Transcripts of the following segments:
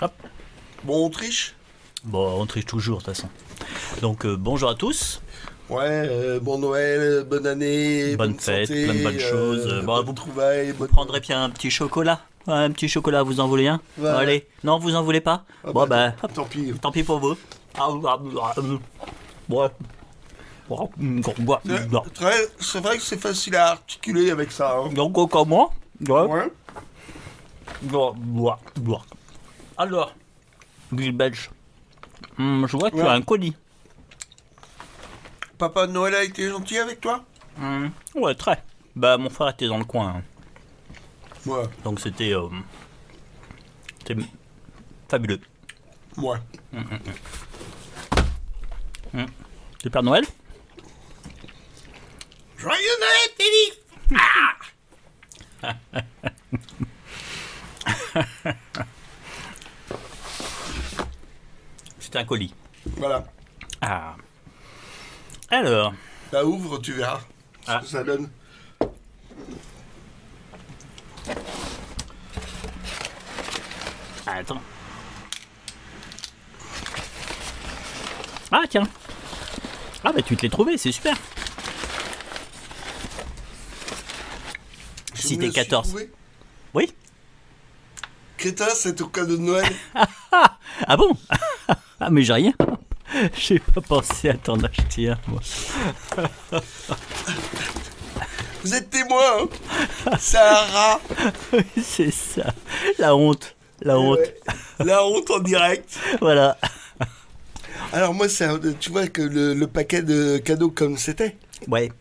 Hop. Bon, on triche? Bon, on triche toujours de toute façon. Donc bonjour à tous. Ouais, bon Noël, bonne année, Bonne fête, santé, plein de bonnes choses. Bon, bonne trouvaille, vous prendrez bien un petit chocolat. Ouais, un petit chocolat, vous en voulez un? Ouais. Allez, non, vous en voulez pas? Ah Bon, bah, tant, tant pis. tant pis pour vous. Ouais. C'est vrai que c'est facile à articuler avec ça. Hein. Donc, comment? Ouais. Alors, Bill Belge, je vois que tu Ouais. as un colis. Papa Noël a été gentil avec toi? Ouais, très. Bah, mon frère était dans le coin, hein. Ouais. Donc c'était fabuleux. Ouais. Le Père Noël? Joyeux Noël, Teddy! C'était un colis. Voilà. Ah. Alors, La ouvre, tu verras ce que ça donne. attends. Ah tiens. Ah bah tu te l'es trouvé, c'est super. Je Si me t'es suis 14. trouvé. Oui? Crétin, c'est au cadeau de Noël. Ah bon? Ah mais j'ai rien. J'ai pas pensé à t'en acheter un, moi. Vous êtes témoin, hein? C'est un rat. C'est ça. La honte. La honte. Ouais. La honte en direct. Voilà. Alors moi, tu vois que le paquet de cadeaux comme c'était, Ouais.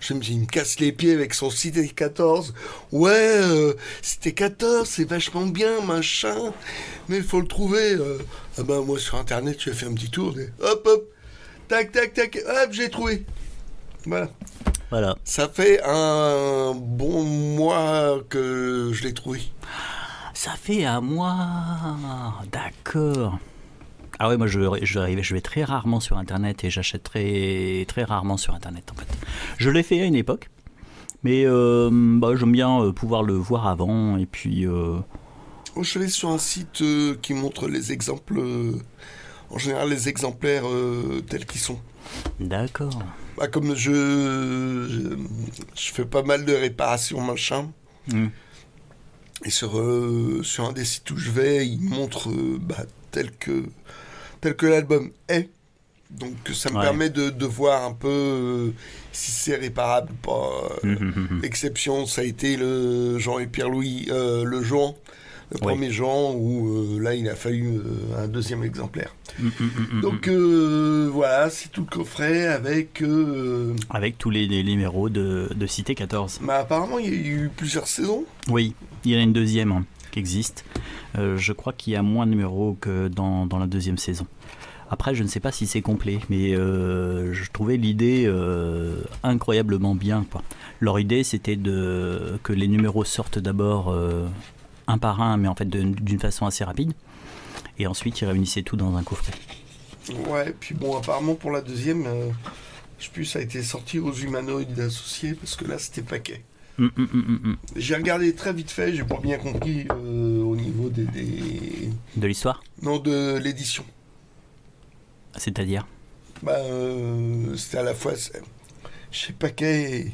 je me dis, il me casse les pieds avec son Cité 14. Ouais, Cité 14, c'est vachement bien, machin, mais il faut le trouver. Ah ben moi, sur Internet, je fais un petit tour, hop, hop, tac, tac, tac, hop, j'ai trouvé. Voilà. Voilà. Ça fait un bon mois que je l'ai trouvé. Ça fait un mois. D'accord. Ah ouais, moi je vais très rarement sur Internet et j'achète très, très rarement sur Internet en fait. Je l'ai fait à une époque, mais j'aime bien pouvoir le voir avant et puis... Oh, je vais sur un site qui montre les exemples, en général les exemplaires tels qu'ils sont. D'accord. Bah, comme je fais pas mal de réparations, machin. Et sur un des sites où je vais, il montre tel que l'album est. Donc ça me Ouais. permet de voir un peu si c'est réparable ou pas. L'exception, ça a été le Jean et Pierre-Louis, le Jean, le Ouais. premier Jean, où là il a fallu un deuxième exemplaire. Donc voilà, c'est tout le coffret avec... Avec tous les numéros de Cité 14. Bah, apparemment, il y a eu plusieurs saisons. Oui, il y en a une deuxième hein, qui existe. Je crois qu'il y a moins de numéros que dans la deuxième saison. Après, je ne sais pas si c'est complet, mais je trouvais l'idée incroyablement bien, quoi. Leur idée, c'était que les numéros sortent d'abord un par un, mais en fait d'une façon assez rapide. Et ensuite, ils réunissaient tout dans un coffret. Ouais, puis bon, apparemment pour la deuxième, je sais plus, ça a été sorti aux humanoïdes associés, parce que là, c'était paquet. J'ai regardé très vite fait, j'ai pas bien compris au niveau De l'histoire? Non, de l'édition. C'est-à-dire? Bah, c'était à la fois chez Paquet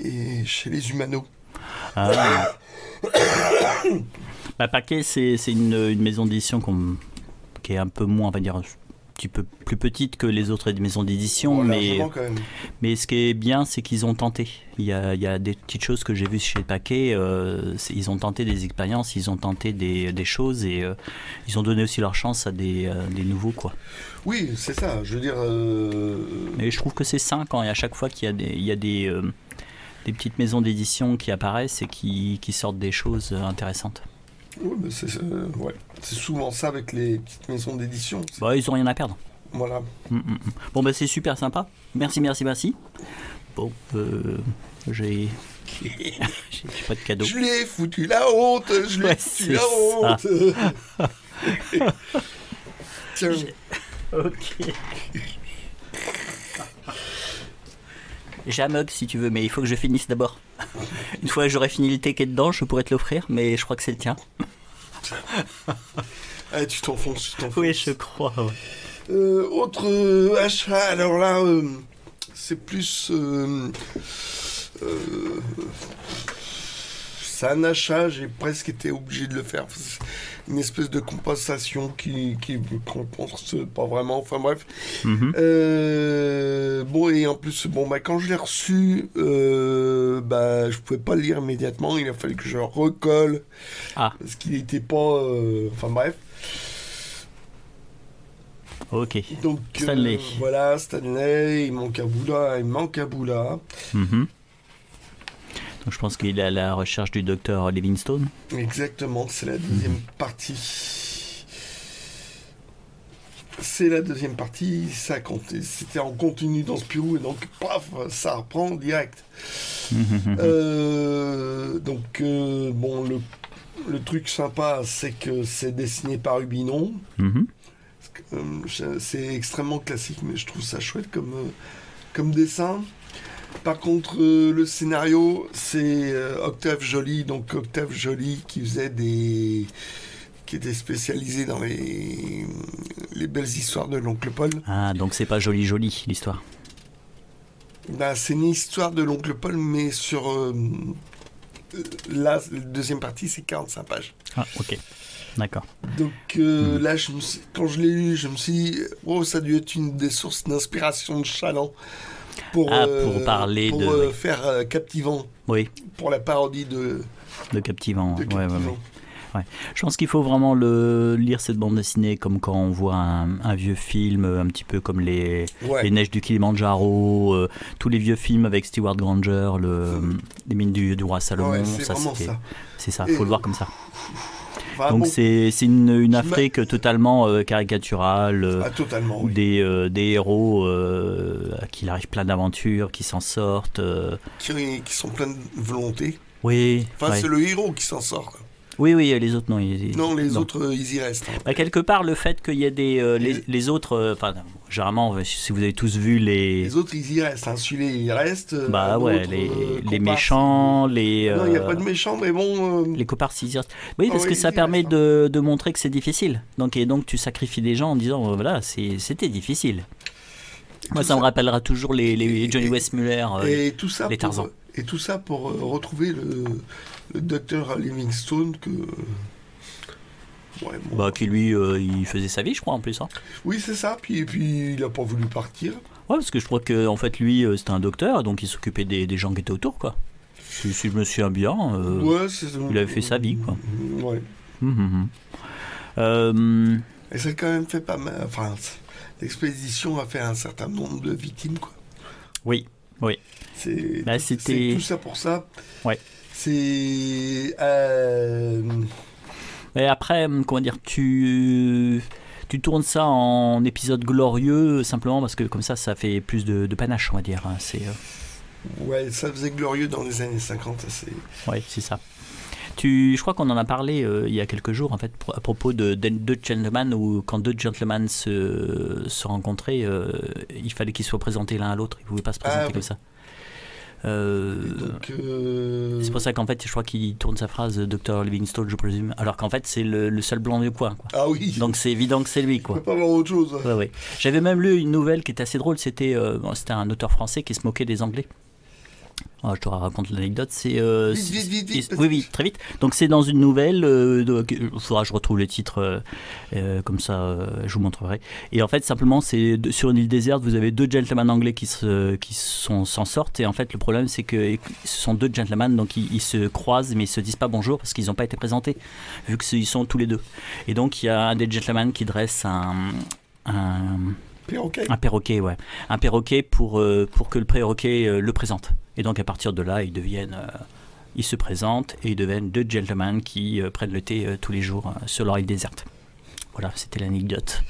et chez les Humano. Ah. Paquet, c'est une maison d'édition qui est un peu moins, on va dire, un petit peu plus petite que les autres maisons d'édition, Largement, quand même. mais ce qui est bien, c'est qu'ils ont tenté. Il y a des petites choses que j'ai vues chez Paquet, ils ont tenté des expériences, ils ont tenté des choses et ils ont donné aussi leur chance à des nouveaux, quoi. Oui, c'est ça, je veux dire... Et je trouve que c'est sain quand à chaque fois qu'il y a des petites maisons d'édition qui apparaissent et qui sortent des choses intéressantes. Ouais, mais c'est souvent ça avec les petites maisons d'édition. Bah, ils ont rien à perdre. Voilà. Bon, bah, c'est super sympa. Merci. Bon, j'ai pas de cadeau. Je l'ai foutu la honte, je l'ai Ouais, foutu la c'est honte. Tiens. Ok. J'ai un mug si tu veux, mais il faut que je finisse d'abord. Une fois que j'aurai fini le thé qui est dedans, je pourrais te l'offrir, mais je crois que c'est le tien. Ah, tu t'enfonces. Oui, je crois. Ouais. Autre achat, alors là, c'est plus... c'est un achat, j'ai presque été obligé de le faire. C'est une espèce de compensation qui compense pas vraiment, enfin bref. Bon, et en plus, quand je l'ai reçu, je pouvais pas le lire immédiatement, il a fallu que je le recolle, parce qu'il n'était pas... enfin bref. Ok. Donc, Stanley. Voilà, Stanley, il manque à Boula. Donc je pense qu'il est à la recherche du docteur Livingstone. Exactement, c'est la deuxième partie. C'est la deuxième partie, ça comptait. C'était en continu dans Spirou, et donc, paf, ça reprend direct. Le truc sympa, c'est que c'est dessiné par Ubinon. C'est extrêmement classique, mais je trouve ça chouette comme dessin. Par contre, le scénario, c'est Octave Joly. Donc Octave Joly qui était spécialisé dans les belles histoires de l'oncle Paul. Ah, donc c'est pas joli l'histoire. C'est une histoire de l'oncle Paul, mais sur la deuxième partie, c'est 45 pages. Ah, ok. D'accord. Donc là, quand je l'ai lu, je me suis dit, ça a dû être une des sources d'inspiration de Chaland pour parler faire Captivant. Oui. Pour la parodie de Captivant. Ouais. Je pense qu'il faut vraiment lire cette bande dessinée comme quand on voit un vieux film, un petit peu comme les Neiges du Kilimandjaro, tous les vieux films avec Stewart Granger, les mines du roi Salomon. Ouais, c'est ça, faut le voir comme ça. Donc c'est une Afrique totalement caricaturale, totalement, oui. des héros à qui il arrive plein d'aventures, qui s'en sortent. Qui sont pleins de volonté. Oui. C'est le héros qui s'en sort. Oui, les autres, non. Les autres, ils y restent. Quelque part, le fait qu'il y ait les autres... généralement, si vous avez tous vu les autres, ils y restent. Celui-là, il reste. Les méchants, les... Non, il n'y a pas de méchants, mais bon... Les comparses, ils y restent. Oui, parce que ça permet de montrer que c'est difficile. Donc tu sacrifies des gens en disant, voilà, c'était difficile. Moi, ça me rappellera toujours les Johnny Weissmuller, les Tarzan. Et tout ça pour retrouver le docteur Livingstone qui lui, il faisait sa vie, je crois, en plus. Hein. Oui, c'est ça. Puis il n'a pas voulu partir. Ouais, parce que je crois que en fait, lui, c'était un docteur, donc il s'occupait des gens qui étaient autour, quoi. Si je me souviens bien, il avait fait sa vie, quoi. Ouais. Et ça a quand même fait pas mal. Enfin, l'expédition a fait un certain nombre de victimes, quoi. Oui. C'est tout ça pour ça. Ouais. C'est. Mais après, comment dire, tu tournes ça en épisode glorieux simplement parce que comme ça fait plus de panache, on va dire. Ouais, ça faisait glorieux dans les années 50. Ouais, c'est ça. Je crois qu'on en a parlé il y a quelques jours en fait à propos de deux gentlemen où quand deux gentlemen se rencontraient, il fallait qu'ils soient présentés l'un à l'autre. Ils ne pouvaient pas se présenter comme ça. C'est pour ça qu'en fait je crois qu'il tourne sa phrase Dr Livingstone, je présume, alors qu'en fait c'est le seul blanc du coin, quoi. Ah oui. Donc c'est évident que c'est lui, quoi. Il peut pas avoir autre chose. Ouais. J'avais même lu une nouvelle qui était assez drôle. C'était un auteur français qui se moquait des Anglais. Je te raconte l'anecdote. C'est vite. Oui, très vite. Donc c'est dans une nouvelle. Il faudra que je retrouve le titre, comme ça, je vous montrerai. Et en fait, simplement, c'est sur une île déserte, vous avez deux gentlemen anglais qui s'en sortent. Et en fait, le problème, c'est que ce sont deux gentlemen, donc ils se croisent, mais ils se disent pas bonjour parce qu'ils n'ont pas été présentés, vu qu'ils sont tous les deux. Et donc, il y a un des gentlemen qui dresse un perroquet. Un perroquet, ouais. Un perroquet pour que le perroquet le présente. Et donc à partir de là, ils se présentent et ils deviennent deux gentlemen qui prennent le thé tous les jours sur leur île déserte. Voilà, c'était l'anecdote.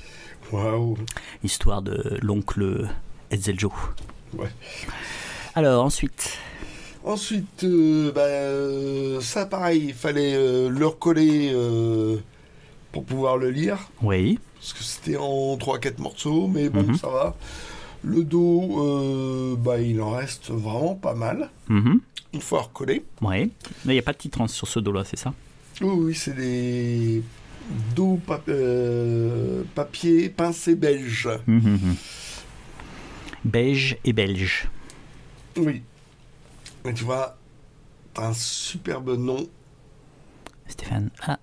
Waouh. Histoire de l'oncle Etzeljo. Ouais. Alors ensuite, ça pareil, il fallait le recoller pour pouvoir le lire. Oui. Parce que c'était en 3-4 morceaux, mais bon, ça va. Le dos, il en reste vraiment pas mal. Une fois recollé. Oui. Mais il n'y a pas de titre sur ce dos-là, c'est ça ? Oui, c'est des doux papier pincé belge. Beige et belge. Oui. Et tu vois, t'as un superbe nom. Stéphane. Ah.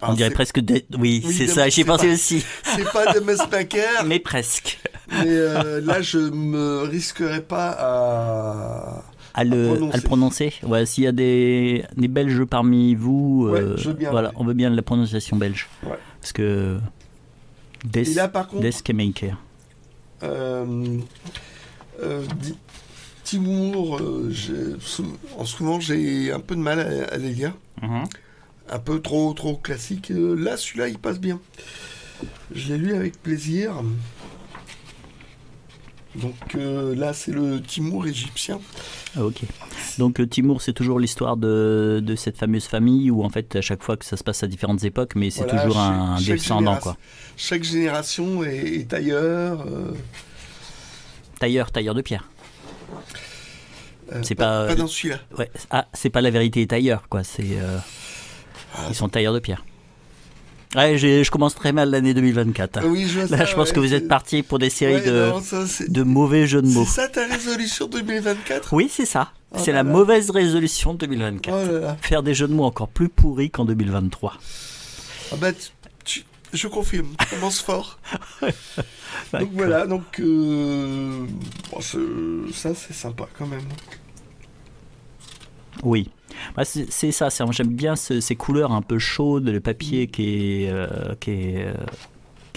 Ah, On dirait c'est- presque... Oui, c'est ça, j'y ai c'est pensé pas- aussi. C'est pas de Mesmaker, Mais presque. mais là, je me risquerais pas À le prononcer. Ouais, s'il y a des Belges parmi vous, Ouais, je veux bien, voilà, ouais. on veut bien la prononciation belge. Ouais. Parce que... Et là, par contre, Deskemaker. Timur, souvent j'ai un peu de mal à les lire. Un peu trop classique. Là, celui-là, il passe bien. Je l'ai lu avec plaisir. Donc là, c'est le Timur égyptien. Ah, ok. Donc Timur, c'est toujours l'histoire de cette fameuse famille où en fait à chaque fois que ça se passe à différentes époques, mais c'est Voilà, toujours un chaque descendant quoi. Chaque génération est tailleur. Tailleur de pierre. C'est pas dans celui-là. Ouais. Ah, c'est pas la vérité tailleur quoi. C'est ils sont tailleurs de pierre. Ouais, je commence très mal l'année 2024. Oui, je vois ça. Là, je pense que vous êtes parti pour des séries de mauvais jeux de mots. C'est ça ta résolution 2024 ? Oui, c'est ça. Oh C'est là la là. mauvaise résolution de 2024. Oh là là. Faire des jeux de mots encore plus pourris qu'en 2023. Ah bah, je confirme, tu commences fort. Donc D'accord. voilà, donc ça c'est sympa quand même. Oui. Bah, c'est ça. J'aime bien ces couleurs un peu chaudes, le papier qui est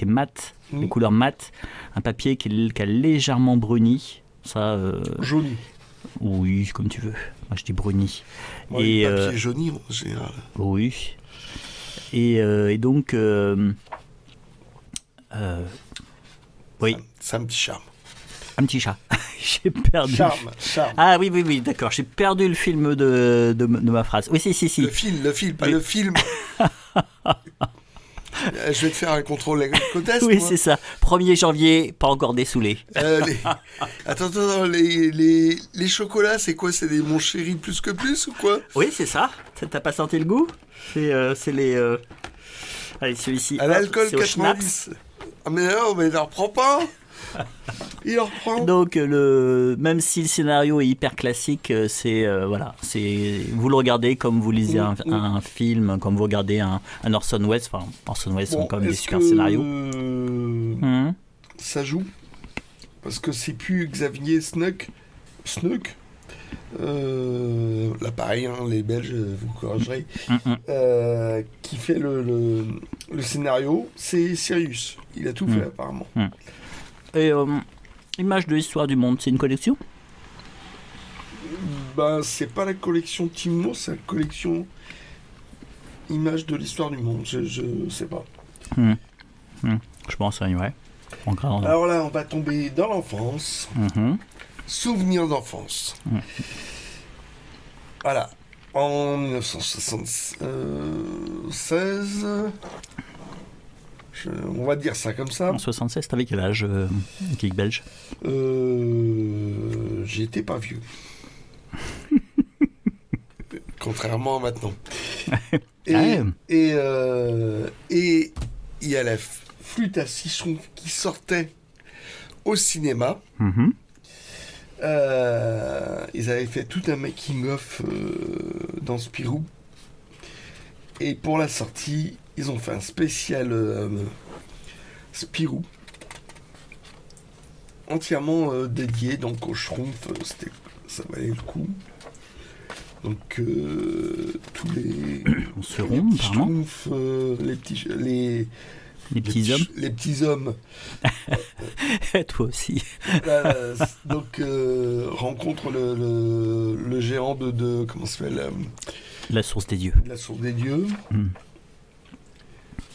mat, les couleurs mat, un papier qui a légèrement bruni. Ça. Jauni. Oui, comme tu veux. Moi, je dis bruni. Moi, Et le papier jauni en général. oui. Et donc. Oui. C'est un petit charme. Un petit chat. J'ai perdu. Charme. Ah oui, d'accord. J'ai perdu le film de ma phrase. Oui, si. Le fil, pas Oui. le film. Je vais te faire un contrôle éco-test. Oui, moi. c'est ça. 1er janvier, pas encore dessoulé. Attends, les chocolats, c'est quoi? C'est des mon chéri plus que plus ou quoi? Oui, c'est ça. T'as pas senti le goût? C'est les... Allez, celui-ci. À l'alcool c'est au schnapps. 90. Ah mais non, mais il en reprend pas. Il en reprend. Donc, même si le scénario est hyper classique, voilà, vous le regardez comme vous lisez un film, comme vous regardez un Orson Welles. Enfin, Orson Welles sont quand même des super scénarios. Ça joue parce que c'est plus Xavier Snook. Là pareil, hein, les Belges, vous corrigerez, qui fait le scénario, c'est Sirius. Il a tout fait apparemment. Et Image de l'histoire du monde, c'est une collection? Ben, c'est pas la collection Timon, c'est la collection Images de l'histoire du monde. Je sais pas. Je pense, ouais. Alors là, on va tomber dans l'enfance. Souvenirs d'enfance. Voilà. En 1976, on va dire ça comme ça. En 76, t'avais quel âge, geek belge? J'étais pas vieux. Contrairement à maintenant. Et il y a la flûte à six sons qui sortait au cinéma. Ils avaient fait tout un making-of dans Spirou. Et pour la sortie, ils ont fait un spécial Spirou. Entièrement dédié donc au Schtroumpf. Ça valait le coup. Donc tous les... On se rompt, apparemment. Schtroumpfs, les petits hommes. Toi aussi. Donc rencontre le géant de comment ça s'appelle, La source des dieux. la source des dieux.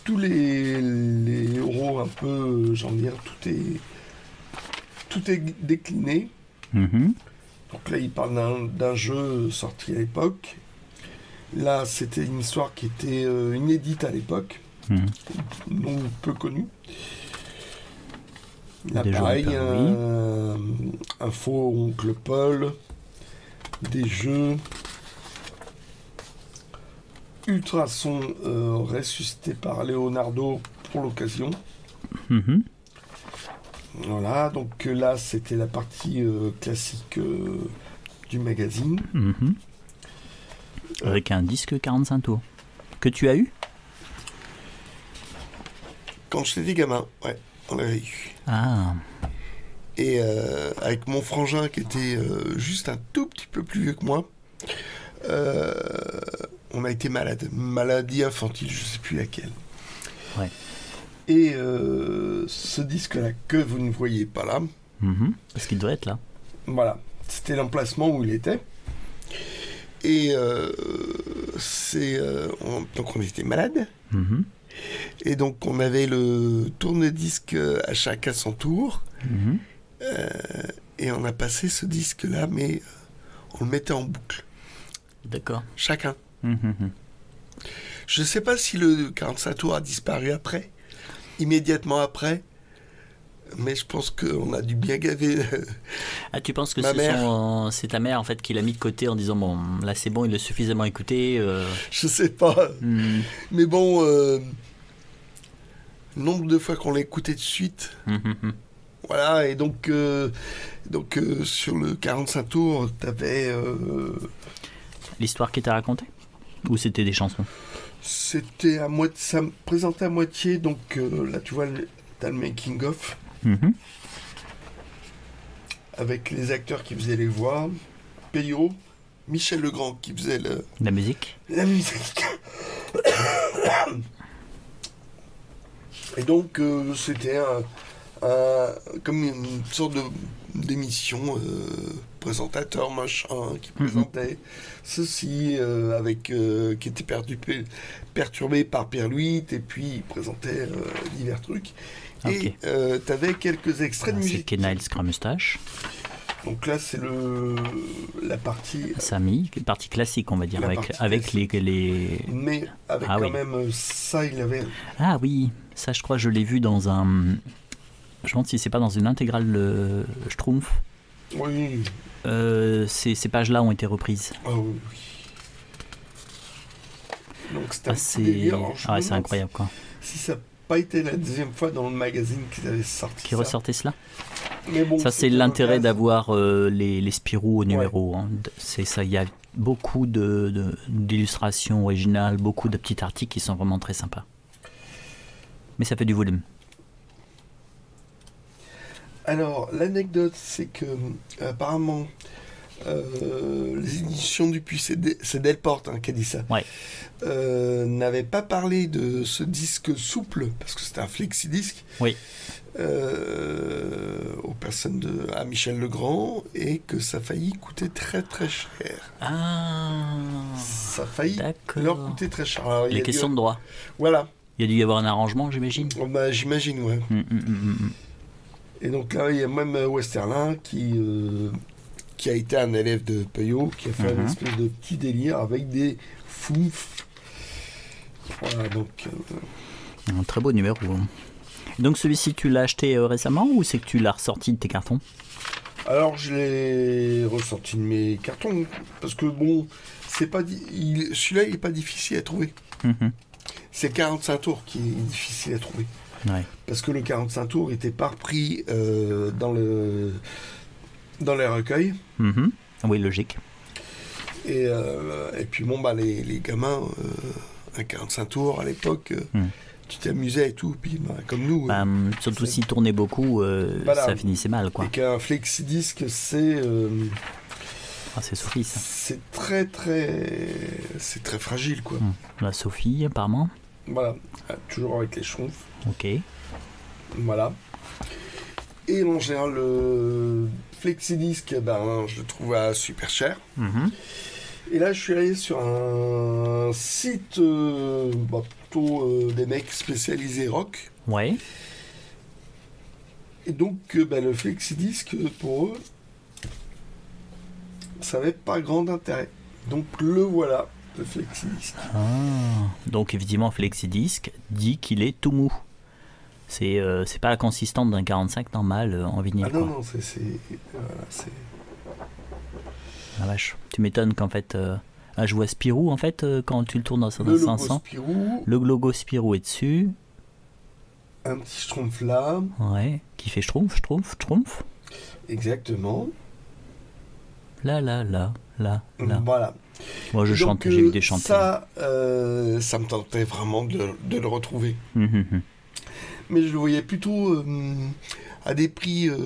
Tous les héros un peu, j'ai envie de dire, tout est décliné. Donc là, il parle d'un jeu sorti à l'époque. Là, c'était une histoire qui était inédite à l'époque, non peu connue. Là, Des pareil, jeux un faux oncle Paul, des jeux, ultrason ressuscité par Leonardo pour l'occasion. Mhm. Voilà, donc là c'était la partie classique du magazine. Mhm. Avec un disque 45 tours. Que tu as eu? Quand j'étais gamin, ouais, on l'avait eu. Ah, Et avec mon frangin qui était juste un tout petit peu plus vieux que moi, on a été malade. Maladie infantile, je sais plus laquelle. ouais. Et ce disque-là que vous ne voyez pas là, Mhm. Parce qu'il devrait être là. voilà, c'était l'emplacement où il était. Et donc on était malade. Mhm. Et donc on avait le tourne-disque à chacun son tour. Mhm. Et on a passé ce disque-là, mais on le mettait en boucle. D'accord. Chacun. Mhm. Je sais pas si le 45 tours a disparu après, immédiatement après, mais je pense qu'on a dû bien gaver. Ah, tu penses que Ma mère. c'est ta mère en fait qui l'a mis de côté en disant bon là c'est bon, il l'a suffisamment écouté. Je sais pas. Hmm. Mais bon, le nombre de fois qu'on l'a écouté de suite, Mhm. voilà, et donc sur le 45 tours, t'avais... L'histoire qui t'a racontée? Ou c'était des chansons? c'était à moitié, ça me présentait à moitié, donc là tu vois, t'as le making of, Mhm. avec les acteurs qui faisaient les voix, Peyo, Michel Legrand qui faisait La musique? la musique. Et donc c'était comme une sorte d'émission, présentateur machin qui présentait ceci avec qui était perturbé par Pierre Louis, et puis il présentait divers trucs. Et t'avais quelques extraits de C'est musique. Kenail Scrameustache. Donc là c'est la partie, Samy, partie classique on va dire, La avec, partie avec classique. les... mais avec Ah quand oui. même ça il avait. Ah oui, ça je crois que je l'ai vu dans un... Je me demande si c'est pas dans une intégrale Schtroumpf. Oui. Ces pages-là ont été reprises. Ah oui, oui. Donc c'était Ah, un petit délire. Alors, je me c'est demande incroyable quoi. si ça n'a pas été la deuxième fois dans le magazine qu'ils avaient sorti Qui ça. ressortait cela? Mais bon, Ça c'est c'était l'intérêt l'occasion. d'avoir les Spirou au numéro. Hein. C'est ça, il y a beaucoup d'illustrations originales, beaucoup de petits articles qui sont vraiment très sympas. Mais ça fait du volume. Alors, l'anecdote, c'est que apparemment, les éditions Dupuis, c'est Delporte qui a dit ça, Ouais. n'avaient pas parlé de ce disque souple, parce que c'était un flexi-disque, Oui. aux personnes à Michel Legrand, et que ça a failli coûter très très cher. Ah, Ça a failli d'accord. leur coûter très cher. Alors, il y Les a questions de droit. Voilà. Il y a dû y avoir un arrangement, j'imagine. Oh, bah, j'imagine, ouais. Et donc là, il y a même Westerlin qui a été un élève de Peyo, qui a fait une espèce de petit délire avec des fouf. Voilà, donc... Un très beau numéro. Donc celui-ci, tu l'as acheté récemment ou c'est que tu l'as ressorti de tes cartons? Alors, je l'ai ressorti de mes cartons, parce que bon, c'est pas celui-là, il n'est pas difficile à trouver. Mhm. C'est 45 tours qui est difficile à trouver. Ouais. Parce que le 45 tours n'était pas repris dans les recueils. Mhm. Oui, logique. Et puis bon, bah, les gamins, un 45 tours à l'époque, tu t'amusais et tout. Puis bah, comme nous. Bah, surtout s'il tournait beaucoup, Voilà. ça finissait mal, quoi. Et qu'un flexi-disque, c'est Ah, c'est Sophie, ça. c'est très fragile, quoi. La Sophie, apparemment. Voilà, toujours avec les schtroumpfs. Ok. Voilà. Et en général, le flexi-disque, ben, je le trouve à super cher. Mhm. Et là, je suis allé sur un site plutôt des mecs spécialisés rock. Ouais. Et donc, ben, le flexi-disque, pour eux, ça n'avait pas grand intérêt. Donc, le voilà, le flexi-disque. Ah. Donc effectivement, Flexidisc dit qu'il est tout mou. C'est pas la consistance d'un 45 normal en vinyle. Ah non, quoi. non, c'est... La vache. Tu m'étonnes qu'en fait Ah, je vois Spirou en fait quand tu le tournes dans Le un logo sens. Spirou, Le logo Spirou est dessus. un petit schtroumpf là, Ouais. Qui fait schtroumpf, schtroumpf, schtroumpf. exactement. Là, là, là, là, là. Voilà. Moi je Et chante, donc, j'ai eu des chanter. ça me tentait vraiment de le retrouver. Hum. Mais je le voyais plutôt à des prix où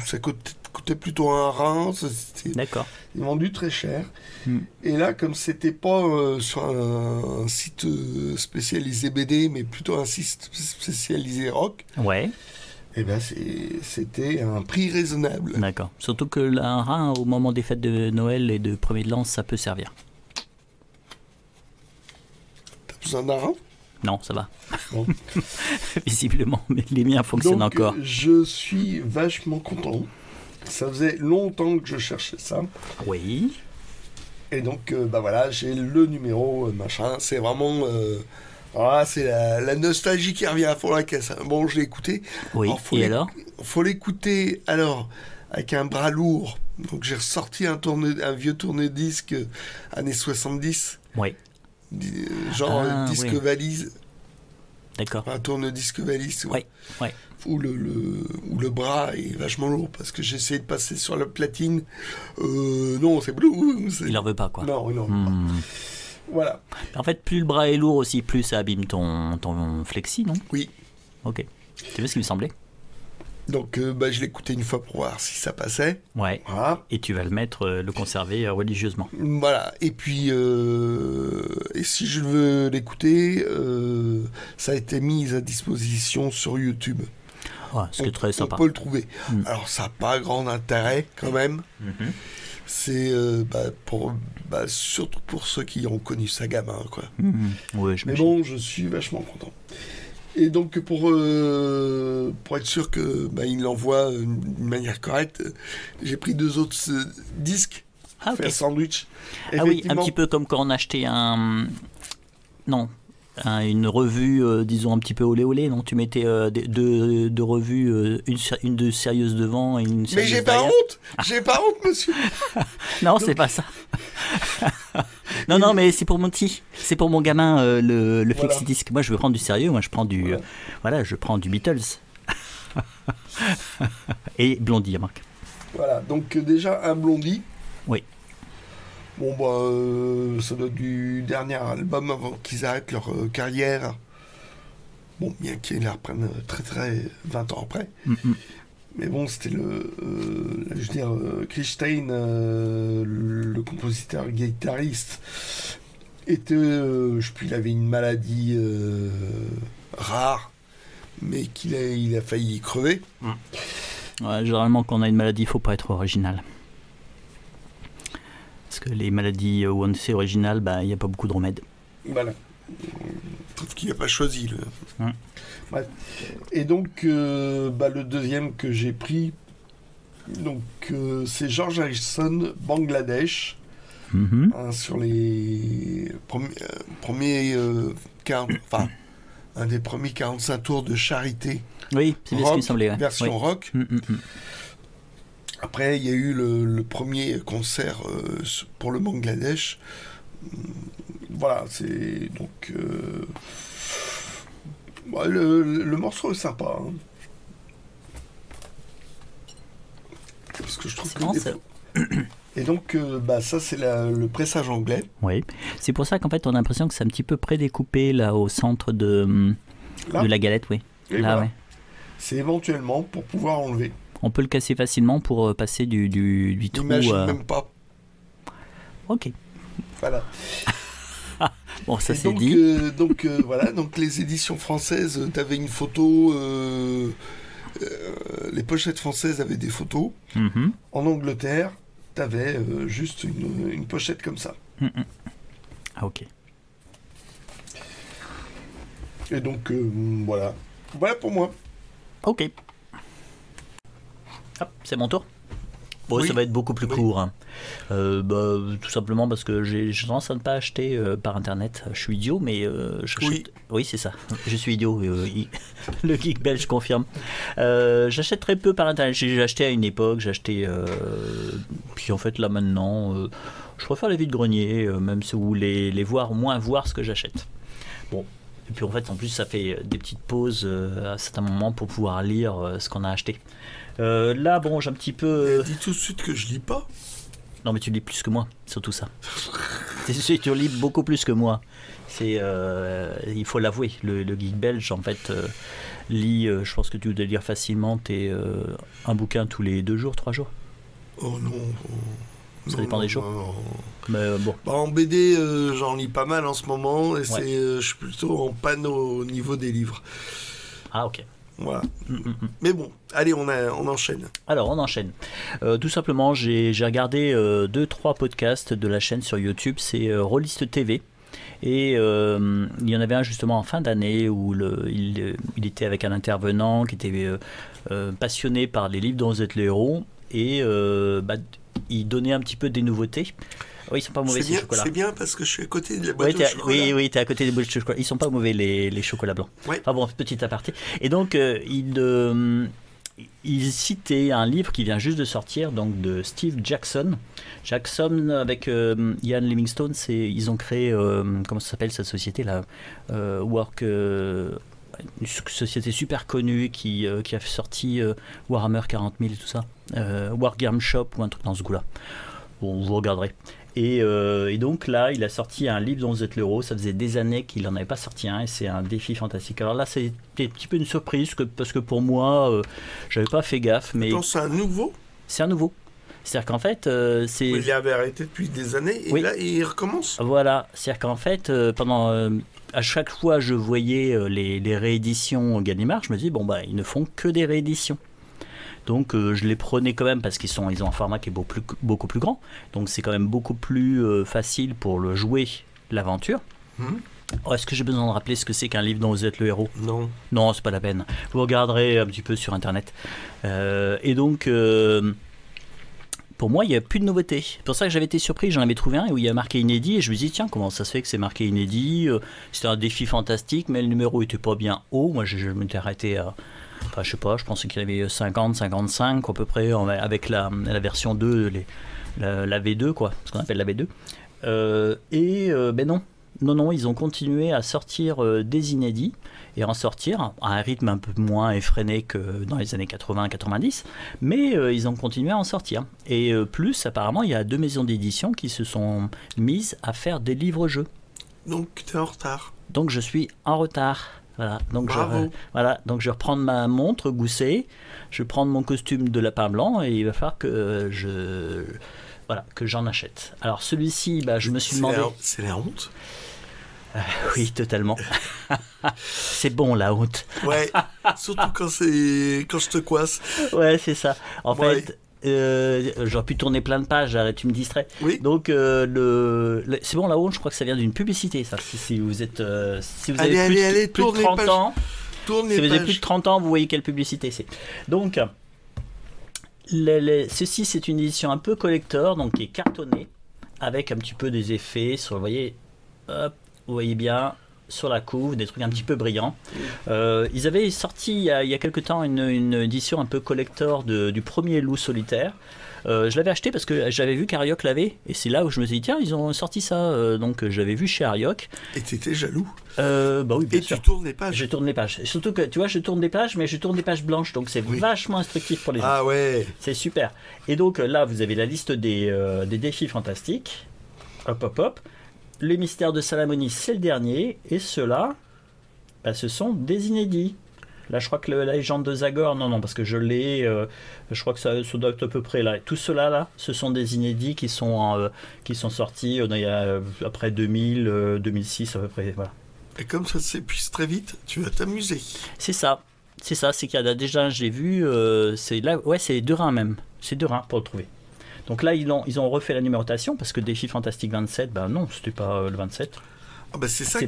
ça coûtait plutôt un rein, c'était D'accord. vendu très cher. Mm. Et là, comme c'était pas sur un site spécialisé BD, mais plutôt un site spécialisé rock, Ouais, et ben c'était un prix raisonnable. d'accord. Surtout que un rein, au moment des fêtes de Noël et de premier de l'an, ça peut servir. T'as besoin d'un rein? Non, ça va. Bon. Visiblement, mais les miens fonctionnent Donc, encore. je suis vachement content. Ça faisait longtemps que je cherchais ça. Oui. Et donc, bah voilà, j'ai le numéro, machin. C'est vraiment... voilà, c'est la nostalgie qui revient à fond la caisse. Hein. Bon, je l'ai écouté. Oui, et alors? Faut l'écouter, alors, avec un bras lourd. Donc, j'ai ressorti un vieux tourne-disque années 70. Oui, Genre Ah, disque oui. valise. d'accord. Un tourne-disque valise. Oui, oui. Où le bras est vachement lourd parce que j'ai essayé de passer sur la platine. Non, c'est bleu. Il en veut pas, quoi. Non, non. Hmm. Voilà. En fait, plus le bras est lourd aussi, plus ça abîme ton flexi, non? Oui. Ok. Tu vois ce qui me semblait? Donc, bah, je l'ai écouté une fois pour voir si ça passait. Ouais. Voilà. Et tu vas le mettre, le conserver religieusement. Voilà. Et puis, et si je veux l'écouter, ça a été mis à disposition sur YouTube. Ouais, ce qui est très sympa. On peut le trouver. Mm. Alors, ça n'a pas grand intérêt quand même. Mhm. C'est surtout pour ceux qui ont connu ça gamin, quoi. Mhm. Ouais, je Mais bon, je suis vachement content. Et donc, pour être sûr que il l'envoie d'une manière correcte, j'ai pris 2 autres disques, Ah, ok. fait un sandwich. Ah oui, un Effectivement, petit peu comme quand on achetait une revue, disons un petit peu olé olé, non? Tu mettais deux revues, une de sérieuse devant et une Mais sérieuse j'ai pas derrière. honte. J'ai pas honte, monsieur. Non, c'est pas ça. non, mais c'est pour mon petit, c'est pour mon gamin, le Voilà. flexi-disque. Moi, je veux prendre du sérieux. Moi, je prends du, je prends du Beatles. Et Blondie, Marc. Voilà, donc déjà un Blondie. Oui. Bon, bah, ça doit être du dernier album avant qu'ils arrêtent leur carrière. Bon, bien qu'ils la reprennent très 20 ans après. Mm-mm. Mais bon, c'était Chris Stein, le compositeur guitariste, était, il avait une maladie rare, mais il a failli crever. Ouais, généralement, quand on a une maladie, il faut pas être original. Parce que les maladies où on est original, il n'y a pas beaucoup de remèdes. Voilà. Sauf qu'il n'a pas choisi. Hum. Bref. Et donc, le deuxième que j'ai pris, donc, c'est George Harrison, Bangladesh, Mhm. sur les premiers un des premiers 45 tours de Charité. Oui, c'est bien ce qui me semblait. Ouais. Version Oui. rock. Après, il y a eu le premier concert pour le Bangladesh. Voilà, c'est donc... le morceau est sympa. Hein. Parce que je trouve C'est que... marrant, ça. Et donc, ça, c'est le pressage anglais. Oui, c'est pour ça qu'en fait, on a l'impression que c'est un petit peu prédécoupé là au centre de Là. la galette, oui. Et Là, voilà. ouais. C'est éventuellement pour pouvoir enlever. On peut le casser facilement pour passer du trou. J'imagine même pas. Ok. Voilà. Bon, ça Et c'est donc, dit. voilà, donc les éditions françaises, t'avais une photo, les pochettes françaises avaient des photos. Mhm. En Angleterre, t'avais juste une pochette comme ça. Mhm. Ah, ok. Et donc, voilà. Voilà pour moi. Ok. Hop, c'est mon tour. Bon, Oui. ça va être beaucoup plus Oui. court. Hein. Tout simplement parce que j'ai tendance à ne pas acheter par internet. Je suis idiot, mais j'achète. Oui. Oui, c'est ça. Je suis idiot. Le geek belge confirme. J'achète très peu par internet. J'ai acheté à une époque. J'ai acheté. Puis en fait, là maintenant, Je préfère les vides-greniers, même si ou les voir, au moins voir ce que j'achète. Bon. Et puis en fait, en plus, ça fait des petites pauses à certains moments pour pouvoir lire ce qu'on a acheté. Là, bon, j'ai un petit peu... Dis tout de suite que je lis pas. Non, mais tu lis plus que moi, surtout ça. Tu lis beaucoup plus que moi. Il faut l'avouer, le geek belge, en fait, lit, je pense que tu dois lire facilement un bouquin tous les 2 jours, 3 jours. Oh non. Ça dépend des jours. Non. Mais bon. Bah, en BD, j'en lis pas mal en ce moment, et Ouais. je suis plutôt en panne au niveau des livres. Ah, ok. Voilà. Mais bon, allez, on enchaîne. Alors, on enchaîne. Tout simplement, j'ai regardé 2-3 podcasts de la chaîne sur YouTube, c'est Rollist TV. Et il y en avait un justement en fin d'année où il était avec un intervenant qui était passionné par les livres dont vous êtes les héros. Et il donnait un petit peu des nouveautés. Oui, ils sont pas mauvais ces chocolats. C'est bien parce que je suis à côté de la boîte de chocolat. Oui, t'es à côté des boîtes de chocolat. Ils sont pas mauvais les chocolats blancs. Ouais. Enfin bon, petit aparté. Et donc il citait un livre qui vient juste de sortir, donc de Steve Jackson. Jackson avec Ian Livingstone, ils ont créé comment ça s'appelle cette société là, une société super connue qui a sorti Warhammer 40 000 et tout ça, Wargame Shop ou un truc dans ce goût-là. Bon, vous regarderez. Et donc là, il a sorti un livre dont vous êtes l'héros. Ça faisait des années qu'il n'en avait pas sorti un, et c'est un défi fantastique. Alors là, c'est un petit peu une surprise parce que pour moi, j'avais pas fait gaffe. Mais attends, c'est un nouveau ? C'est un nouveau. C'est-à-dire qu'en fait, c'est. Il avait arrêté depuis des années et oui. Là, il recommence. Voilà. C'est-à-dire qu'en fait, à chaque fois, je voyais les rééditions Gallimard, je me dis bon bah ils ne font que des rééditions. Donc je les prenais quand même parce ils ont un format qui est beaucoup plus grand. Donc c'est quand même beaucoup plus facile pour le jouer, l'aventure. Alors, est-ce que j'ai besoin de rappeler ce que c'est qu'un livre dont vous êtes le héros ? Non. Non, c'est pas la peine. Vous regarderez un petit peu sur internet. Et donc pour moi, il n'y a plus de nouveautés. C'est pour ça que j'avais été surpris, j'en avais trouvé un où il y a marqué inédit et je me dis tiens, comment ça se fait que c'est marqué inédit ? C'était un défi fantastique, mais le numéro était pas bien haut. Moi, je m'étais arrêté à... Enfin, je sais pas, je pensais qu'il y avait 50, 55 à peu près avec la version 2, la V2, quoi, ce qu'on appelle la V2. Ben non, ils ont continué à sortir des inédits et en sortir à un rythme un peu moins effréné que dans les années 80-90, mais ils ont continué à en sortir. Et plus, apparemment, il y a 2 maisons d'édition qui se sont mises à faire des livres-jeux. Donc, tu es en retard. Donc, je suis en retard. Voilà, donc bravo. Donc je vais reprendre ma montre Gousset, je vais prendre mon costume de lapin blanc et il va falloir que j'en achète. Alors celui-ci, je me suis demandé... C'est la honte. Oui, totalement. C'est bon la honte. Ouais, surtout quand je te coince. Ouais, c'est ça. En fait... j'aurais pu tourner plein de pages, arrête, tu me distrais. Oui. Donc c'est bon, la honte, je crois que ça vient d'une publicité, ça. Si vous êtes, si vous avez plus de 30 ans, si vous avez plus de 30 ans, vous voyez quelle publicité c'est. Donc ceci, c'est une édition un peu collector, donc qui est cartonnée avec un petit peu des effets sur, vous voyez bien. Sur la couve, des trucs un petit peu brillants. Ils avaient sorti il y a quelques temps une édition un peu collector du premier loup solitaire. Je l'avais acheté parce que j'avais vu qu'Arioc l'avait, et c'est là où je me suis dit tiens, ils ont sorti ça. Donc j'avais vu chez Arioc. Et t'étais jaloux. Bah oui, bien sûr. Et tu tournes les pages. Je tourne les pages. Surtout que tu vois, je tourne des pages, mais je tourne des pages blanches, donc c'est vachement instructif pour les gens. Ah ouais. C'est super. Et donc là, vous avez la liste des défis fantastiques. Hop. Les mystères de Salamonis, c'est le dernier. Et ceux-là, ce sont des inédits. Là, je crois que la légende de Zagor, non, parce que je l'ai. Je crois que ça doit être à peu près là. Tout cela là, ce sont des inédits qui sont sortis il y a après 2000, 2006 à peu près. Voilà. Et comme ça s'épuise très vite, tu vas t'amuser. C'est ça. C'est qu'il y a déjà, j'ai vu, c'est là, ouais, c'est 2 reins même. C'est 2 reins pour le trouver. Donc là, ils ont refait la numérotation parce que Défi Fantastique 27, non, c'était pas le 27. Ah c'est ça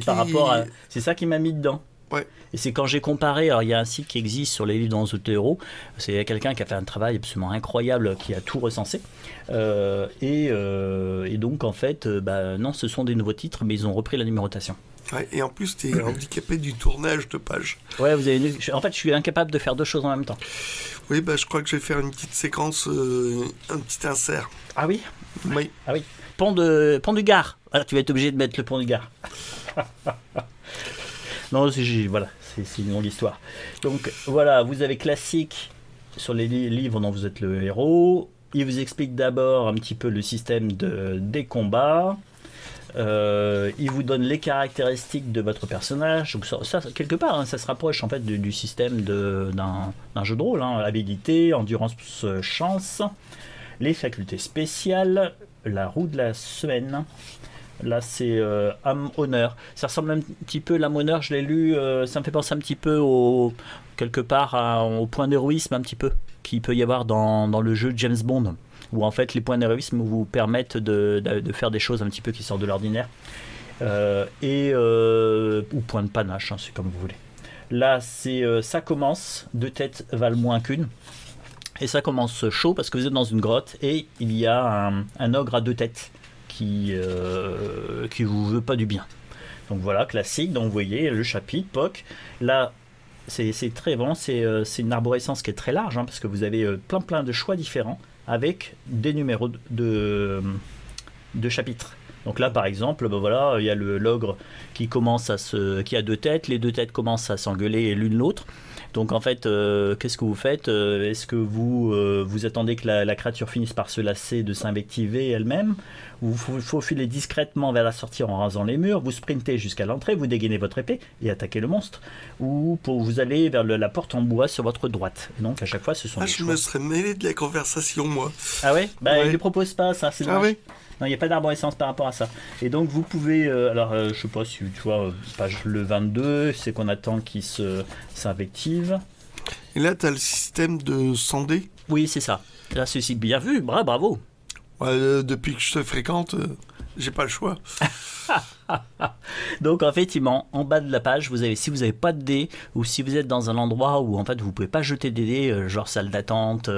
c'est ça qui m'a mis dedans. Ouais. Et c'est quand j'ai comparé, alors il y a un site qui existe sur les livres dans les héros, c'est quelqu'un qui a fait un travail absolument incroyable, qui a tout recensé. Et donc en fait, non, ce sont des nouveaux titres, mais ils ont repris la numérotation. Ouais, et en plus, tu es handicapé du tournage de pages. Ouais, en fait, je suis incapable de faire 2 choses en même temps. Oui, je crois que je vais faire une petite séquence, un petit insert. Ah oui ? Oui. Ah oui. pont du Gard. Voilà, tu vas être obligé de mettre le pont du Gard. Non, voilà, c'est une longue histoire. Donc voilà, vous avez classique sur les livres dont vous êtes le héros. Il vous explique d'abord un petit peu le système des combats. Il vous donne les caractéristiques de votre personnage. Donc ça quelque part, hein, ça se rapproche en fait du système d'un jeu de rôle. Hein. Habilité, endurance, chance, les facultés spéciales, la roue de la semaine. Là, c'est âme honneur. Ça ressemble un petit peu, l'âme honneur, je l'ai lu, ça me fait penser un petit peu quelque part au point d'héroïsme un petit peu qu'il peut y avoir dans le jeu James Bond, où en fait les points d'héroïsme vous permettent de faire des choses un petit peu qui sortent de l'ordinaire, ou point de panache, hein, c'est comme vous voulez. Là, ça commence, 2 têtes valent moins qu'une. Et ça commence chaud parce que vous êtes dans une grotte et il y a un ogre à 2 têtes qui vous veut pas du bien. Donc voilà, classique. Donc vous voyez le chapitre, POC. Là, c'est très bon. C'est une arborescence qui est très large, hein, parce que vous avez plein de choix différents avec des numéros de chapitres. Donc là, par exemple, ben voilà, il y a l'ogre qui a 2 têtes. Les 2 têtes commencent à s'engueuler l'une l'autre. Donc en fait, qu'est-ce que vous faites? Est-ce que vous attendez que la créature finisse par se lasser de s'invectiver elle-même? Vous faufilez discrètement vers la sortie en rasant les murs, vous sprintez jusqu'à l'entrée, vous dégainez votre épée et attaquez le monstre, ou vous allez vers la porte en bois sur votre droite. Et donc à chaque fois, ce sont des choix. Je me serais mêlé de la conversation, moi. Ah ouais? Ouais. Il ne propose pas ça, c'est dommage. Ah oui. Non, il n'y a pas d'arborescence par rapport à ça. Et donc vous pouvez, je sais pas si tu vois, page le 22, c'est qu'on attend qu'il s'invective. Et là, tu as le système de sandé. Oui, c'est ça. Là, ceci bien vu, bravo. Ouais, depuis que je te fréquente, j'ai pas le choix. Donc effectivement, en bas de la page, si vous n'avez pas de dés, ou si vous êtes dans un endroit où en fait vous pouvez pas jeter des dés, genre salle d'attente,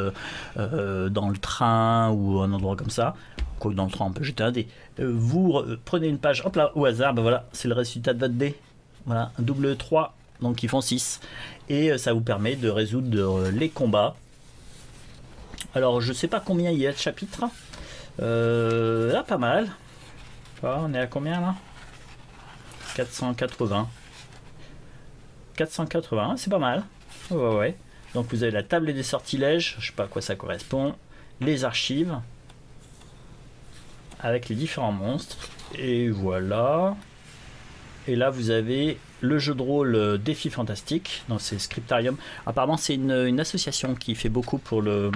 dans le train ou un endroit comme ça, quoi que dans le train on peut jeter un dé, vous prenez une page, hop là, au hasard, ben voilà, c'est le résultat de votre dé. Voilà, un double 3, donc ils font 6. Et ça vous permet de résoudre les combats. Alors je sais pas combien il y a de chapitres. Là, pas mal. On est à combien là? 480. 480, c'est pas mal. Ouais. Donc vous avez la table des sortilèges, je sais pas à quoi ça correspond. Les archives. Avec les différents monstres. Et voilà. Et là vous avez le jeu de rôle Défi Fantastique. Donc c'est Scriptarium. Apparemment c'est une association qui fait beaucoup pour les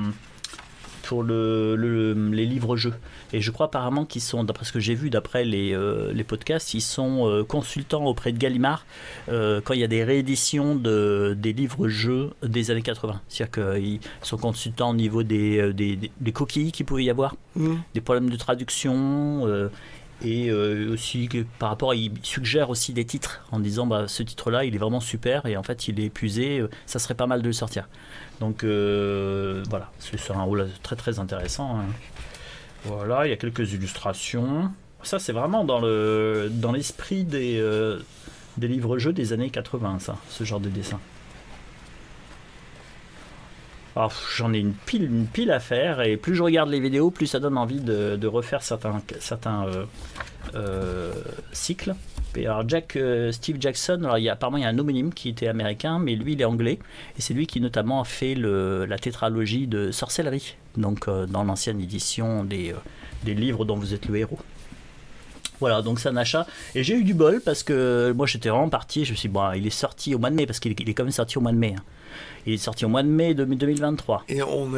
livres-jeux. Et je crois apparemment qu'ils sont, d'après ce que j'ai vu, d'après les podcasts, ils sont consultants auprès de Gallimard quand il y a des rééditions des livres-jeux des années 80. C'est-à-dire qu'ils sont consultants au niveau des coquilles qu'il pouvait y avoir, des problèmes de traduction, et aussi par rapport, ils suggèrent aussi des titres en disant ce titre-là il est vraiment super et en fait il est épuisé, ça serait pas mal de le sortir. Donc voilà, c'est un rôle très très intéressant, hein. Voilà, il y a quelques illustrations. Ça c'est vraiment dans l'esprit des livres-jeux des années 80, ça, ce genre de dessin. Alors, j'en ai une pile à faire, et plus je regarde les vidéos, plus ça donne envie de refaire certains cycles. Et alors Steve Jackson, alors apparemment il y a un homonyme qui était américain, mais lui il est anglais, et c'est lui qui notamment a fait la tétralogie de sorcellerie, donc dans l'ancienne édition des livres dont vous êtes le héros. Voilà, donc c'est un achat. Et j'ai eu du bol parce que moi j'étais vraiment parti, je me suis dit, il est sorti au mois de mai, parce qu'il est quand même sorti au mois de mai. Hein. Il est sorti au mois de mai 2023. Et on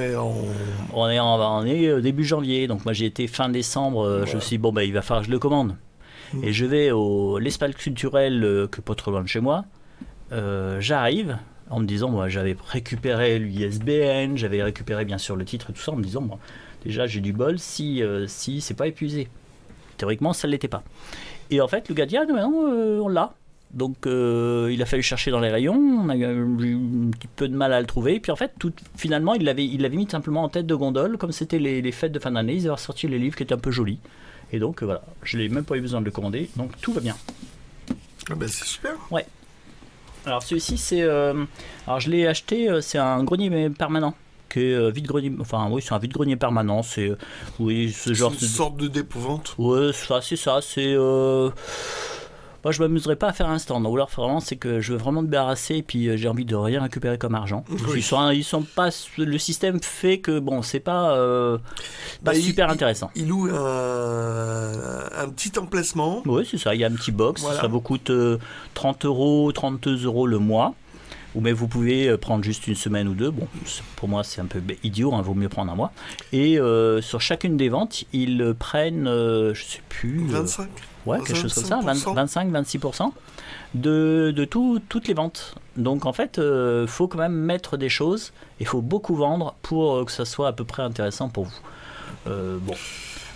est début janvier, donc moi j'ai été fin décembre, je me suis dit, il va falloir que je le commande. Et je vais à l'espace culturel que pas trop loin de chez moi. J'arrive en me disant, j'avais récupéré l'ISBN, j'avais récupéré bien sûr le titre et tout ça, en me disant, déjà j'ai du bol si c'est pas épuisé. Théoriquement, ça ne l'était pas. Et en fait, le gars dit, on l'a. Donc, il a fallu chercher dans les rayons. On a eu un petit peu de mal à le trouver. Et puis, en fait, finalement, il l'avait mis simplement en tête de gondole. Comme c'était les fêtes de fin d'année, ils avaient sorti les livres qui étaient un peu jolis. Et donc, voilà, je n'ai même pas eu besoin de le commander. Donc, tout va bien. Ah ben, c'est super. Ouais. Alors, celui-ci, c'est... alors, je l'ai acheté, c'est un grenier permanent qui est vide-grenier, enfin oui, c'est un vide-grenier permanent, c'est oui, ce genre C'est une sorte de d'épouvante. ouais, c'est ça, c'est moi je m'amuserais pas à faire un stand, ou alors vraiment c'est que je veux vraiment me débarrasser et puis j'ai envie de rien récupérer comme argent. Oui. Ils sont pas, le système fait que bon, c'est pas super intéressant. Il loue un petit emplacement. Oui, c'est ça, il y a un petit box, Voilà. ça vous coûte 32 euros le mois. Ou mais vous pouvez prendre juste une semaine ou deux. Bon, pour moi c'est un peu idiot, hein, vaut mieux prendre un mois. Et sur chacune des ventes, ils prennent, je sais plus, 25. ouais, quelque chose comme ça, 25%. 25-26% de toutes les ventes. Donc en fait, faut quand même mettre des choses, il faut beaucoup vendre pour que ça soit à peu près intéressant pour vous. Bon.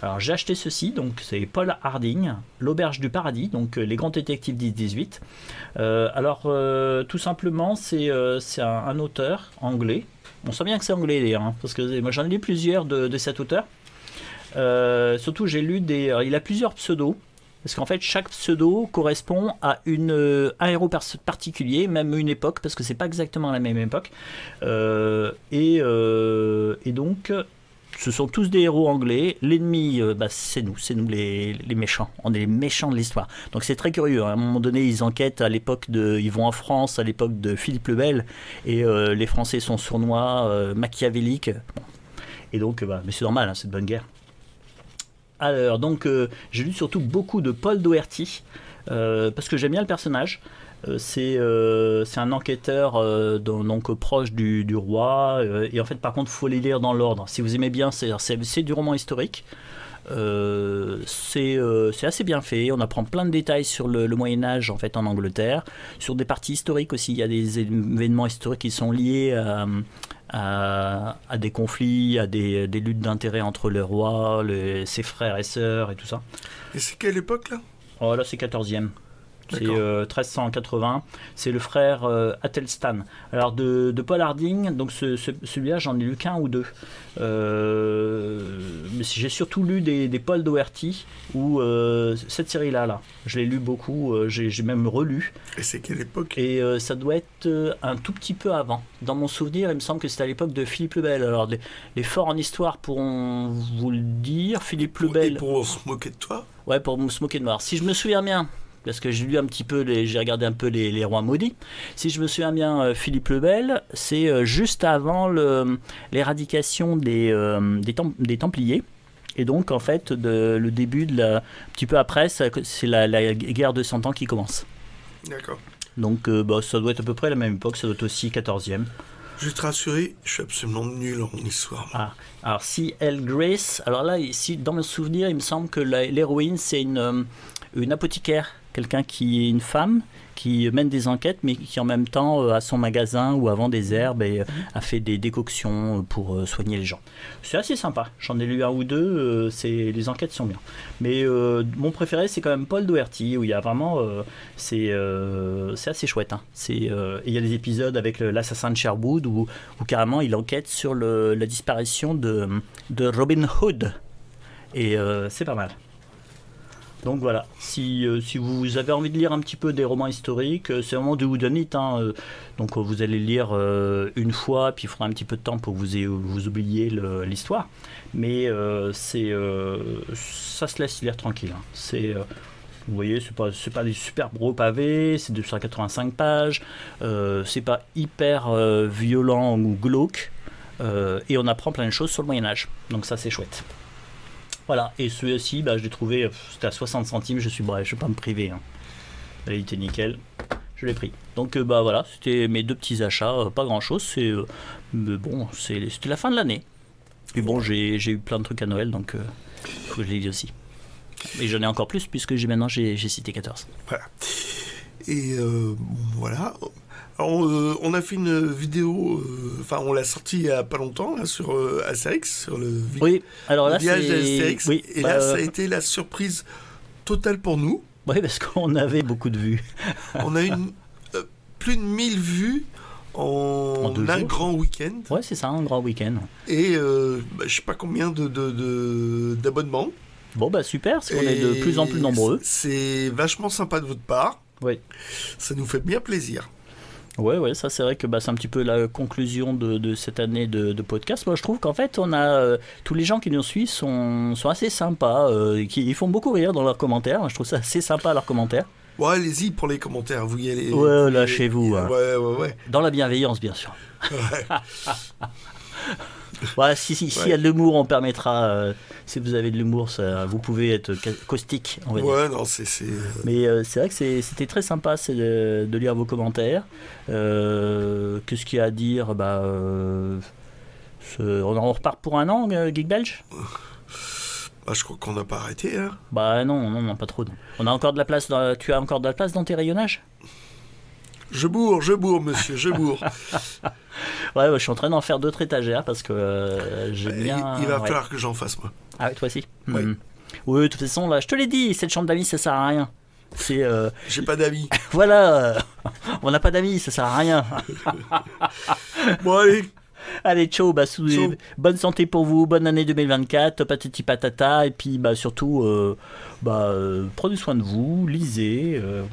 Alors j'ai acheté ceci, donc c'est Paul Harding, L'Auberge du Paradis, donc les grands détectives 10-18. Tout simplement, c'est un auteur anglais. On sent bien que c'est anglais d'ailleurs, hein, parce que moi j'en ai lu plusieurs de cet auteur. Surtout j'ai lu il a plusieurs pseudos. Parce qu'en fait, chaque pseudo correspond à un héros particulier, même une époque, parce que c'est pas exactement la même époque. Et donc, ce sont tous des héros anglais. L'ennemi, c'est nous les méchants. On est les méchants de l'histoire. Donc c'est très curieux. Hein. À un moment donné, ils enquêtent ils vont en France à l'époque de Philippe le Bel, et les Français sont sournois, machiavéliques. Bon. Et donc, mais c'est normal, hein, c'est de bonne guerre. Alors, donc, j'ai lu surtout beaucoup de Paul Doherty, parce que j'aime bien le personnage. C'est un enquêteur donc proche du roi, et en fait, par contre, il faut les lire dans l'ordre. Si vous aimez bien, c'est du roman historique. C'est assez bien fait. On apprend plein de détails sur le Moyen-Âge en fait en Angleterre, sur des parties historiques aussi. Il y a des événements historiques qui sont liés à des conflits, à des luttes d'intérêt entre le roi, ses frères et sœurs et tout ça. Et c'est quelle époque là? Oh là, c'est 14e. C'est D'accord. 1380. C'est le frère Athelstan. Alors de Paul Harding, donc celui-là, j'en ai lu qu'un ou deux. Mais j'ai surtout lu des Paul Doherty ou cette série-là. Je l'ai lu beaucoup. J'ai même relu. Et c'est quelle époque? Et ça doit être un tout petit peu avant. Dans mon souvenir, il me semble que c'était à l'époque de Philippe le Bel. Alors les forts en histoire pourront vous le dire. Philippe le Bel. Et pour se moquer de toi? Ouais, pour me moquer de moi. Alors, si je me souviens bien, parce que j'ai lu un petit peu, j'ai regardé un peu les rois maudits. Si je me souviens bien, Philippe le Bel, c'est juste avant l'éradication des Templiers. Et donc, en fait, le début un petit peu après, c'est la guerre de 100 ans qui commence. D'accord. Donc, ça doit être à peu près la même époque, ça doit être aussi 14e. Je vais te rassurer, je suis absolument nul en histoire. Ah, alors C.L. Grace, alors là, ici, dans mes souvenirs, il me semble que l'héroïne, c'est une apothicaire, quelqu'un qui est une femme, qui mène des enquêtes, mais qui en même temps a son magasin où elle vend des herbes et a fait des décoctions pour soigner les gens. C'est assez sympa, j'en ai lu un ou deux, les enquêtes sont bien. Mais mon préféré, c'est quand même Paul Doherty, où il y a vraiment... c'est assez chouette. Hein. Il y a des épisodes avec l'assassin de Sherwood où carrément il enquête sur la disparition de Robin Hood. Et c'est pas mal. Donc voilà, si vous avez envie de lire un petit peu des romans historiques, c'est vraiment du whodunit. Hein, donc vous allez lire une fois, puis il faudra un petit peu de temps pour que vous oubliez l'histoire. Mais ça se laisse lire tranquille. Hein. Vous voyez, c'est pas des super gros pavés, c'est 285 pages, c'est pas hyper violent ou glauque, et on apprend plein de choses sur le Moyen-Âge. Donc ça, c'est chouette. Voilà, et celui-ci, je l'ai trouvé, c'était à 60 centimes, je vais pas me priver. Hein. Il était nickel, je l'ai pris. Donc voilà, c'était mes deux petits achats, pas grand-chose, c'était la fin de l'année. Et bon, j'ai eu plein de trucs à Noël, donc faut que je les dise aussi. Et j'en ai encore plus, puisque maintenant j'ai cité 14. Voilà. Et voilà. Alors, on a fait une vidéo, on l'a sortie il n'y a pas longtemps, là, sur Astérix, sur le oui, alors là, village d'Astérix. Oui, et là, ça a été la surprise totale pour nous. Oui, parce qu'on avait beaucoup de vues. On a eu plus de 1000 vues en un grand week-end. Ouais, c'est ça, un grand week-end. Et je ne sais pas combien d'abonnements. Bon, super, parce qu'on est de plus en plus nombreux. C'est vachement sympa de votre part. Oui. Ça nous fait bien plaisir. Ouais, ça c'est vrai que c'est un petit peu la conclusion de cette année de podcast. Moi je trouve qu'en fait on a tous les gens qui nous suivent sont assez sympas, ils font beaucoup rire dans leurs commentaires. Je trouve ça assez sympa leurs commentaires. Ouais, allez-y pour les commentaires, vous y allez. Ouais, lâchez-vous. Hein. Ouais. Dans la bienveillance bien sûr. Ouais. Ouais, s'il y a de l'humour, on permettra. Si vous avez de l'humour, vous pouvez être caustique, on va dire. Ouais, non, c'est. Mais c'est vrai que c'était très sympa de lire vos commentaires. Qu'est-ce qu'il y a à dire on en repart pour un an, Geek Belge. Je crois qu'on n'a pas arrêté. Hein. Non, pas trop. Non. On a encore de la place. Tu as encore de la place dans tes rayonnages? Je bourre, monsieur, je bourre. Ouais, je suis en train d'en faire d'autres étagères parce que j'aime bien. Il va falloir que j'en fasse, moi. Ah, toi aussi. Oui. Oui, de toute façon, là, je te l'ai dit, cette chambre d'amis, ça sert à rien. J'ai pas d'amis. Voilà, on n'a pas d'amis, ça sert à rien. Bon, allez. Allez, ciao, bonne santé pour vous, bonne année 2024, patati patata, et puis surtout, prenez soin de vous, lisez. Voilà.